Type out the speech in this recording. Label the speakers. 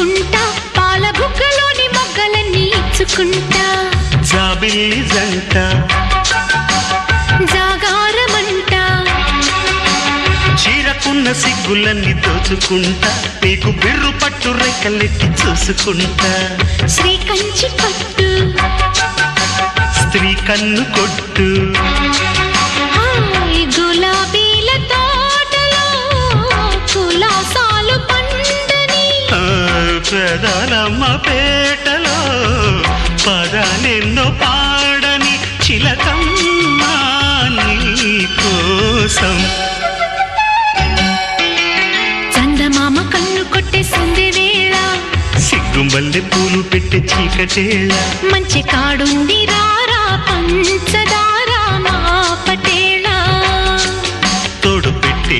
Speaker 1: దాచుకుంటా పాల బుగ్గలోని మొగ్గలన్నీ ఇచ్చుకుంటా
Speaker 2: జాబిల్లి జంట
Speaker 1: జాగారమంట
Speaker 2: చీరకున్న సిగ్గులన్నీ దోచుకుంటా నీకు బిర్రు పట్టు రెక్కలెట్టి చూసుకుంటా
Speaker 1: శ్రీకంచి పట్టు
Speaker 2: స్త్రీ కన్ను కొట్టు
Speaker 1: గులాబీల తోటలో కులాసాలు పండని
Speaker 2: ప్రధానమ్మ పేటలో పదాలెన్నో పాడని చిలకమ్మ నీ కోసం
Speaker 1: చందమామ కన్ను కొట్టే సంధి వేళ
Speaker 2: సిగ్గుంబల్లె పూలు పెట్టే చీకటేళ
Speaker 1: మంచి కాడుంది రారా పంచదా